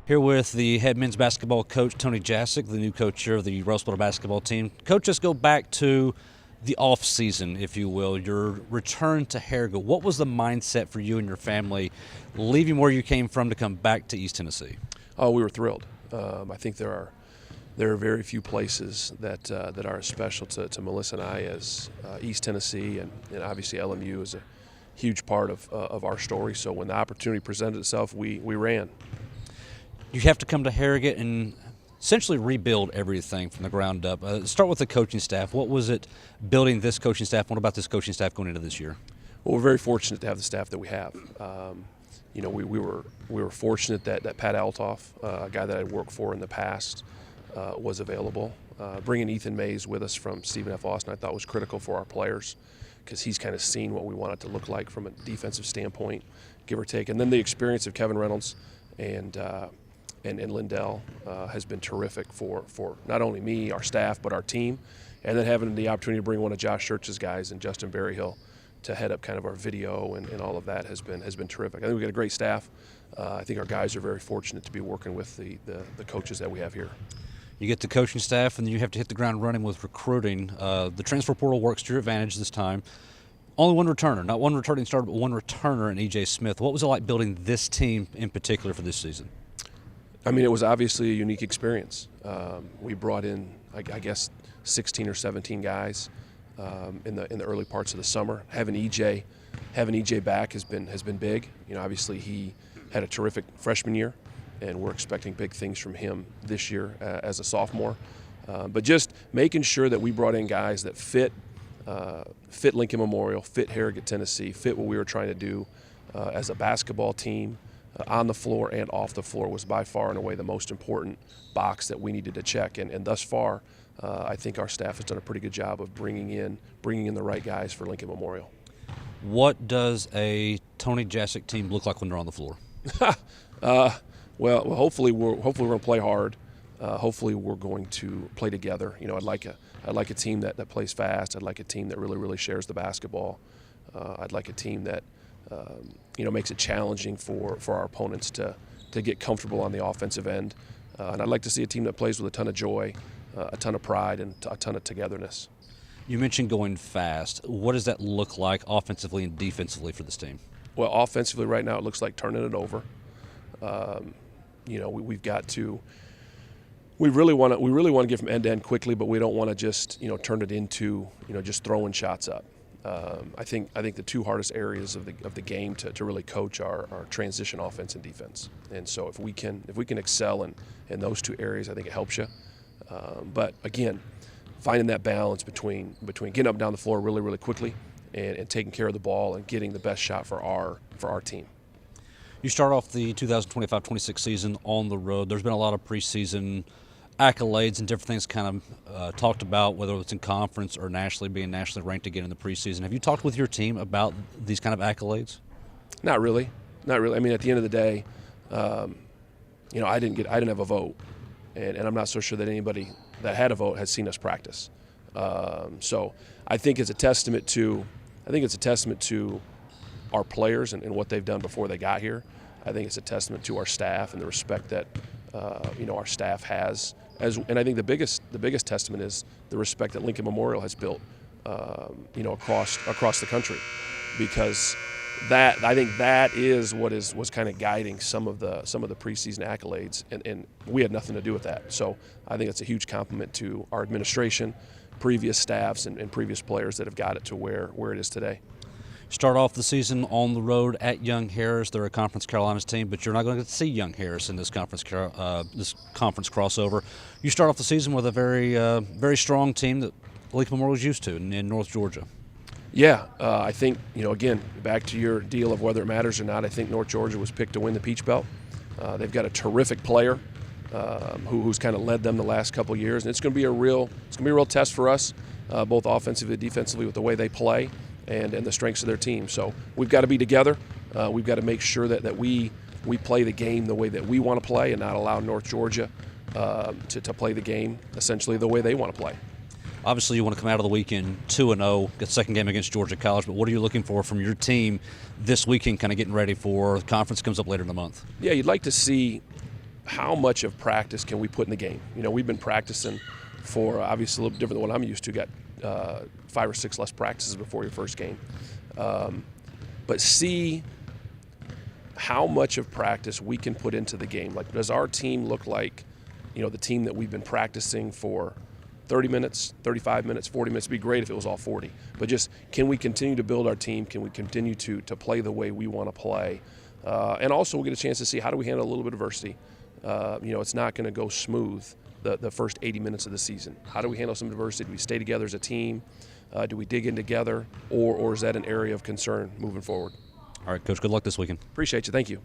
Here with the head men's basketball coach, Tony Jasick, the new coach here of the Railsplitters basketball team. Coach, let's go back to the offseason, if you will, your return to Harrogate. What was the mindset for you and your family leaving where you came from to come back to East Tennessee? Oh, we were thrilled. I think there are very few places that are as special to Melissa and I as East Tennessee, and obviously LMU is a huge part of our story. So when the opportunity presented itself, we ran. You have to come to Harrogate and essentially rebuild everything from the ground up. Start with the coaching staff. What was it building this coaching staff? What about this coaching staff going into this year? Well, we're very fortunate to have the staff that we have. We were fortunate that Pat Altoff, a guy that I'd worked for in the past, was available. Bringing Ethan Mays with us from Stephen F. Austin I thought was critical for our players because he's kind of seen what we want it to look like from a defensive standpoint, give or take. And then the experience of Kevin Reynolds and Lindell has been terrific for not only me, our staff, but our team. And then having the opportunity to bring one of Josh Schertz's guys and Justin Berryhill to head up kind of our video and all of that has been terrific. I think we've got a great staff. I think our guys are very fortunate to be working with the coaches that we have here. You get the coaching staff, and then you have to hit the ground running with recruiting. The transfer portal works to your advantage this time. Only one returner, not one returning starter, but one returner in E.J. Smith. What was it like building this team in particular for this season? I mean, it was obviously a unique experience. We brought in, I guess, 16 or 17 guys in the early parts of the summer. Having EJ back has been big. You know, obviously he had a terrific freshman year, and we're expecting big things from him this year as a sophomore. But just making sure that we brought in guys that fit Lincoln Memorial, fit Harrogate, Tennessee, fit what we were trying to do as a basketball team. On the floor and off the floor was by far and away the most important box that we needed to check. And thus far, I think our staff has done a pretty good job of bringing in the right guys for Lincoln Memorial. What does a Tony Jasick team look like when they're on the floor? Well, hopefully we're going to play hard. Hopefully we're going to play together. You know, I'd like a team that plays fast. I'd like a team that really shares the basketball. I'd like a team that makes it challenging for our opponents to get comfortable on the offensive end. And I'd like to see a team that plays with a ton of joy, a ton of pride, and a ton of togetherness. You mentioned going fast. What does that look like offensively and defensively for this team? Well, offensively right now it looks like turning it over. We really want to get from end to end quickly, but we don't want to just turn it into just throwing shots up. I think the two hardest areas of the game to really coach are transition offense and defense. And so if we can excel in those two areas, I think it helps you. But again, finding that balance between getting up and down the floor really quickly and taking care of the ball and getting the best shot for our team. You start off the 2025-26 season on the road. There's been a lot of preseason accolades and different things kind of talked about, whether it's in conference or nationally, being nationally ranked again in the preseason. Have you talked with your team about these kind of accolades? Not really. I mean, at the end of the day, I didn't have a vote, and I'm not so sure that anybody that had a vote has seen us practice. So I think it's a testament to our players and what they've done before they got here. I think it's a testament to our staff and the respect that our staff has. And I think the biggest testament is the respect that Lincoln Memorial has built, across the country, because I think that is what was kind of guiding some of the preseason accolades, and we had nothing to do with that. So I think it's a huge compliment to our administration, previous staffs, and previous players that have got it to where it is today. Start off the season on the road at Young Harris. They're a Conference Carolinas team, but you're not going to get to see Young Harris in this conference crossover. You start off the season with a very strong team that Lincoln Memorial is used to in North Georgia. Yeah, I think, again, back to your deal of whether it matters or not, I think North Georgia was picked to win the Peach Belt. They've got a terrific player who's kind of led them the last couple years, and it's going to be a real test for us, both offensively and defensively, with the way they play and the strengths of their team. So we've got to be together. We've got to make sure that we play the game the way that we want to play and not allow North Georgia to play the game essentially the way they want to play. Obviously, you want to come out of the weekend 2-0, get the second game against Georgia College, but what are you looking for from your team this weekend, kind of getting ready for the conference comes up later in the month? Yeah, you'd like to see how much of practice can we put in the game? You know, we've been practicing for obviously a little different than what I'm used to. Got 5 or 6 less practices before your first game. But see how much of practice we can put into the game. Like, does our team look like, you know, the team that we've been practicing for 30 minutes, 35 minutes, 40 minutes? It'd be great if it was all 40. But just, can we continue to build our team? Can we continue to play the way we want to play? And also we'll get a chance to see how do we handle a little bit of adversity. You know, it's not going to go smooth the first 80 minutes of the season. How do we handle some adversity? Do we stay together as a team? Do we dig in together? Or is that an area of concern moving forward? All right, Coach, good luck this weekend. Appreciate you. Thank you.